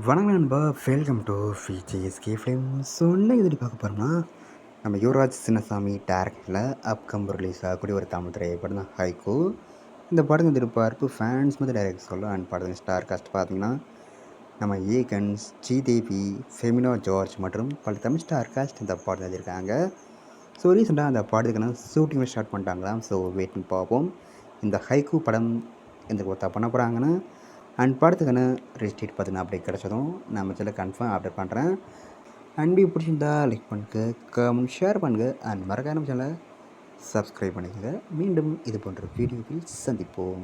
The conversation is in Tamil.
வணக்கம் நண்பா, welcome to VJSK films. So இன்னைக்கு எதுக்கு பார்க்க போகிறோம்னா, நம்ம யுவராஜ் சின்னசாமி டேரக்டரில் அப்கம்பர் ரிலீஸ் ஆகக்கூடிய ஒரு தமிழ் திரைப்படம் தான் ஹைக்கூ. இந்த படத்தின் எதிர்பார்ப்பு ஃபேன்ஸ் வந்து டைரக்ட் சொல்ல அண்ட் படத்தின் ஸ்டார் காஸ்ட் பார்த்தீங்கன்னா, நம்ம ஏகன்ஸ், ஸ்ரீதேவி, ஃபெமினா ஜார்ஜ் மற்றும் பல தமிழ் ஸ்டார் காஸ்ட் இந்த படம் எழுதியிருக்காங்க. ஸோ ரீசெண்டாக அந்த படத்துக்கான ஷூட்டிங் ஸ்டார்ட் பண்ணிட்டாங்களாம். ஸோ வெயிட் பண்ணி பார்ப்போம் இந்த ஹைக்கூ படம் எந்த ஒருத்தா பண்ண போகிறாங்கன்னு. அண்ட் படத்துக்கான ரிஜிஸ்ட்ரேட் பார்த்தீங்கன்னா அப்படி கிடச்சதும் நம்ம சேனல் கன்ஃபார்ம் அப்டேட் பண்ணுறேன். அண்ட் வீடியோ பிடிச்சிருந்தா லைக் பண்ணுங்க, கமெண்ட் ஷேர் பண்ணுங்கள் அண்ட் மறக்காம சேனலை சப்ஸ்கிரைப் பண்ணிக்கோங்க. மீண்டும் இது போன்ற வீடியோவில் சந்திப்போம்.